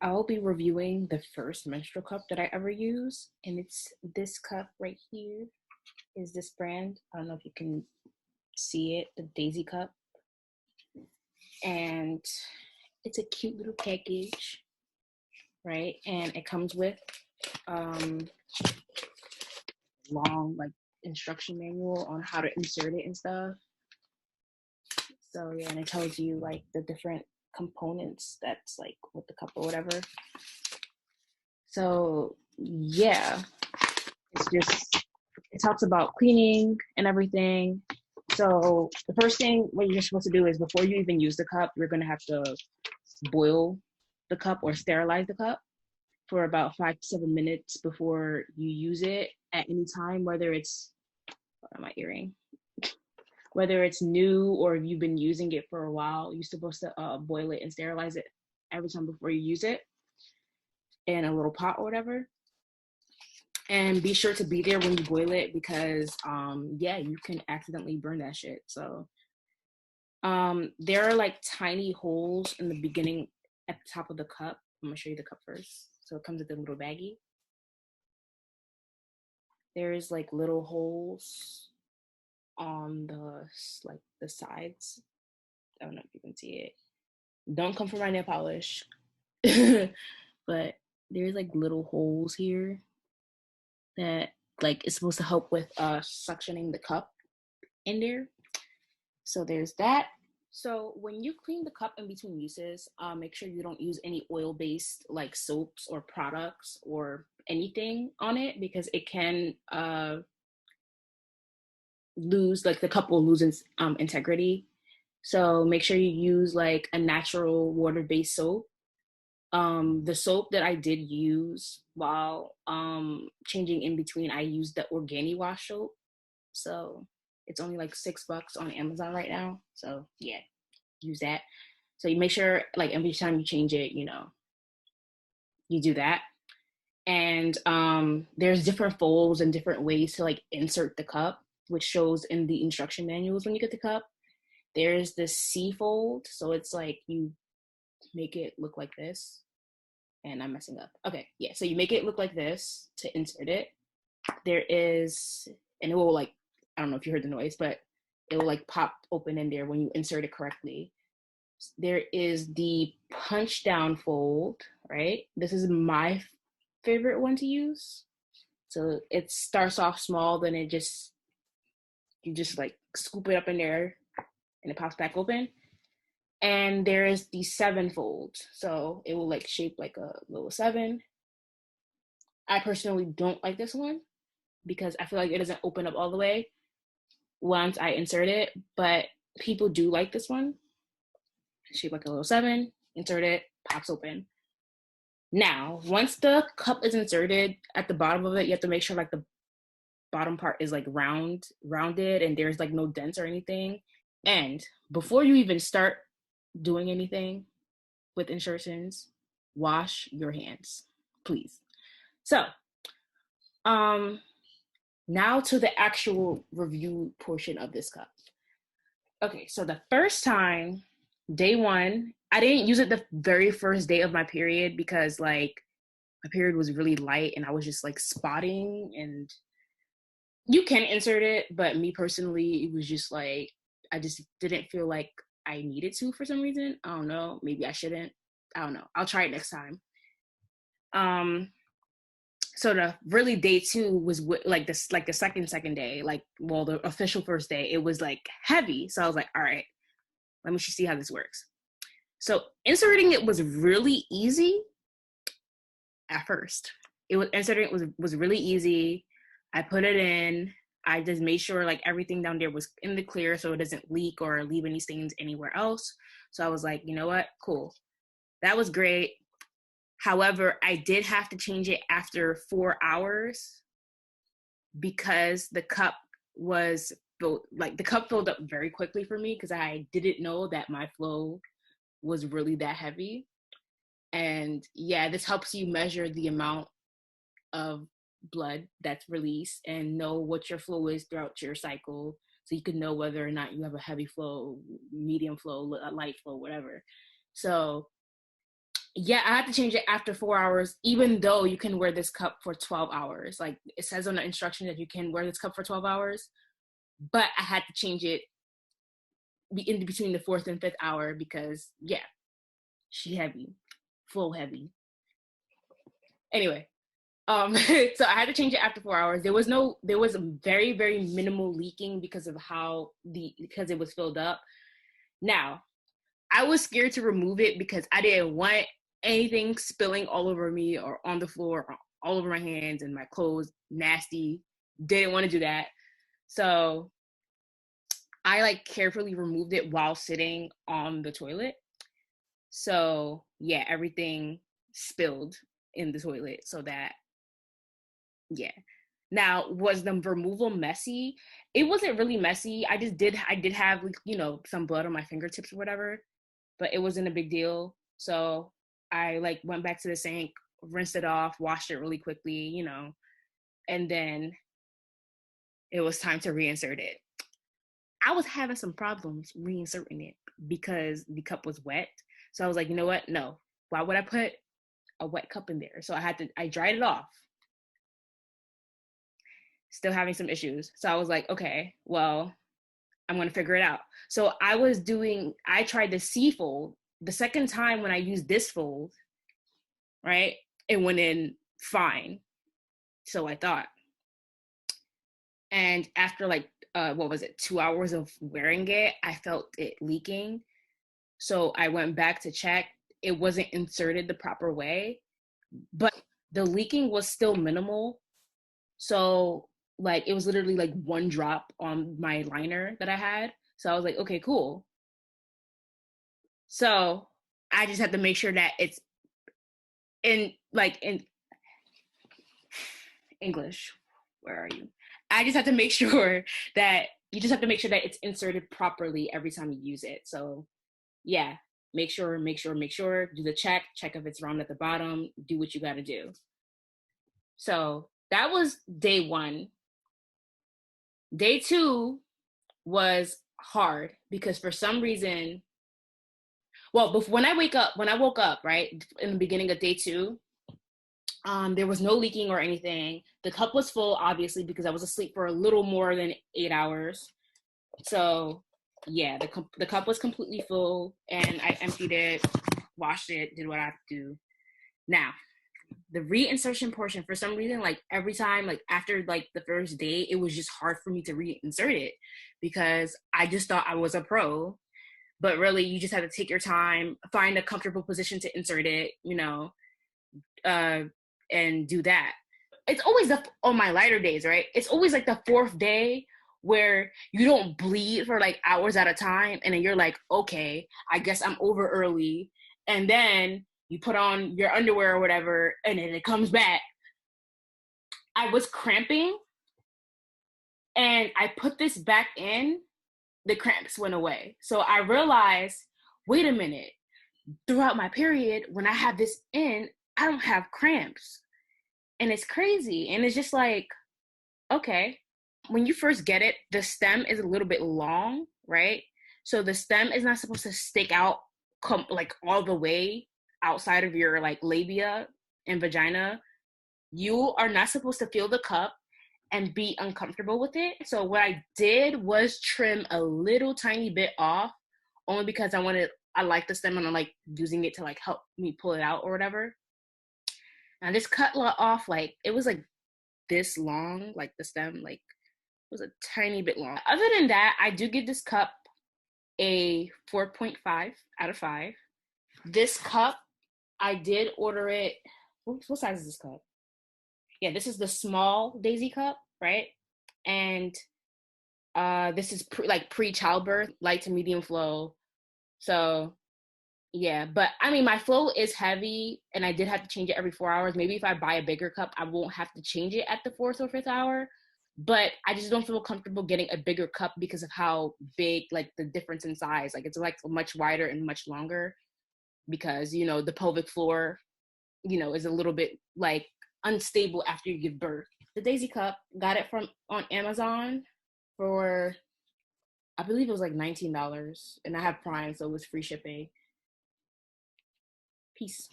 I'll be reviewing the first menstrual cup that I ever use, and it's this cup right here. Is this brand? I don't know if you can see it, the DaisyCup, and it's a cute little package, right? And it comes with um long like instruction manual on how to insert it and stuff. So yeah, and it tells you like the different components that's like with the cup or whatever. So yeah, it's just it talks about cleaning and everything. So the first thing what you're supposed to do is before you even use the cup, you're gonna have to boil the cup or sterilize the cup for about 5 to 7 minutes before you use it at any time, whether it's what am I earring? Whether it's new or if you've been using it for a while, you're supposed to boil it and sterilize it every time before you use it in a little pot or whatever. And be sure to be there when you boil it because yeah, you can accidentally burn that shit. So there are like tiny holes in the beginning at the top of the cup. I'm gonna show you the cup first. So it comes with a little baggie. There's like little holes on the like the sides. I don't know if you can see it. Don't come for my nail polish. But there's like little holes here that like is supposed to help with suctioning the cup in there. So there's that. So when you clean the cup in between uses, make sure you don't use any oil-based like soaps or products or anything on it because it can lose like the cup will lose its integrity. So make sure you use like a natural water-based soap. The soap that I did use while changing in between, I used the Organi wash soap. So it's only like $6 on Amazon right now. So yeah, use that. So you make sure like every time you change it, you do that. And there's different folds and different ways to like insert the cup, which shows in the instruction manuals when you get the cup. There's the C fold, so it's like you make it look like this. And I'm messing up. Okay, yeah. So you make it look like this to insert it. There is, and it will like, I don't know if you heard the noise, but it will like pop open in there when you insert it correctly. There is the punch down fold, right? This is my favorite one to use. So it starts off small, then you just like scoop it up in there and it pops back open. And there is the 7-fold. So it will like shape like a little 7. I personally don't like this one because I feel like it doesn't open up all the way once I insert it, but people do like this one. Shape like a little 7, insert it, pops open. Now, once the cup is inserted, at the bottom of it, you have to make sure like the bottom part is like rounded and there's like no dents or anything. And before you even start doing anything with insertions, wash your hands, please. So, now to the actual review portion of this cup. Okay, so the first time, day one, I didn't use it the very first day of my period because like my period was really light and I was just like spotting and you can insert it, but me personally, it was just like I just didn't feel like I needed to for some reason. I don't know. Maybe I shouldn't. I don't know. I'll try it next time. So the really day two was like this, like the second day, like well, the official first day, it was like heavy. So I was like, all right, let me just see how this works. So inserting it was really easy at first. Inserting it was really easy. I put it in. I just made sure like everything down there was in the clear so it doesn't leak or leave any stains anywhere else. So I was like, you know what? Cool. That was great. However, I did have to change it after 4 hours because the cup was filled, like the cup filled up very quickly for me because I didn't know that my flow was really that heavy. And yeah, this helps you measure the amount of blood that's released and know what your flow is throughout your cycle so you can know whether or not you have a heavy flow, medium flow, a light flow, whatever. So Yeah, I had to change it after 4 hours, even though you can wear this cup for 12 hours. Like it says on the instruction that you can wear this cup for 12 hours, but I had to change it in between the fourth and fifth hour because, yeah, she heavy, full heavy. Anyway, so I had to change it after 4 hours. There was a very, very minimal leaking because of because it was filled up. Now, I was scared to remove it because I didn't want anything spilling all over me or on the floor, or all over my hands and my clothes, nasty. Didn't want to do that. So I like carefully removed it while sitting on the toilet. So yeah, everything spilled in the toilet so that, yeah. Now, was the removal messy? It wasn't really messy. I did have, some blood on my fingertips or whatever, but it wasn't a big deal. So I like went back to the sink, rinsed it off, washed it really quickly, and then it was time to reinsert it. I was having some problems reinserting it because the cup was wet. So I was like, you know what? No. Why would I put a wet cup in there? So I dried it off, still having some issues. So I was like, okay, well, I'm going to figure it out. So I tried the C fold. The second time when I used this fold, right, it went in fine. So I thought. And after like, what was it, 2 hours of wearing it, I felt it leaking. So I went back to check. It wasn't inserted the proper way, but the leaking was still minimal. So like it was literally like one drop on my liner that I had. So I was like, okay, cool. So I just have to make sure that it's in English. Where are you? I just have to make sure that you just have to make sure that it's inserted properly every time you use it. So yeah, make sure, do the check if it's round at the bottom, do what you got to do. So that was day one. Day two was hard because for some reason, well, before, when I woke up, right, in the beginning of day two, there was no leaking or anything. The cup was full, obviously, because I was asleep for a little more than 8 hours. So, yeah, the cup was completely full, and I emptied it, washed it, did what I have to do. Now, the reinsertion portion, for some reason, like every time, like after like the first day, it was just hard for me to reinsert it because I just thought I was a pro. But really, you just have to take your time, find a comfortable position to insert it, uh, and do that. It's always on my lighter days, right? It's always like the fourth day where you don't bleed for like hours at a time, and then you're like, okay, I guess I'm over early, and then you put on your underwear or whatever, and then it comes back. I was cramping, and I put this back in. The cramps went away, so I realized, wait a minute. Throughout my period, when I have this in, I don't have cramps, and it's crazy, and it's just like, okay. When you first get it, the stem is a little bit long, right? So the stem is not supposed to stick out like all the way outside of your like labia and vagina. You are not supposed to feel the cup and be uncomfortable with it. So what I did was trim a little tiny bit off, only because I like the stem and I like using it to like help me pull it out or whatever. And this cut off, like it was like this long, like the stem, like was a tiny bit long. Other than that, I do give this cup a 4.5 out of 5. This cup, I did order it. What size is this cup? Yeah, this is the small Daisy cup, right? And this is pre-childbirth, light to medium flow. So yeah, but I mean, my flow is heavy, and I did have to change it every 4 hours. Maybe if I buy a bigger cup, I won't have to change it at the fourth or fifth hour. But I just don't feel comfortable getting a bigger cup because of how big, like the difference in size. Like it's like much wider and much longer because the pelvic floor, is a little bit like unstable after you give birth. The Daisy Cup, got it from on Amazon for, I believe it was like $19, and I have Prime, so it was free shipping. Peace.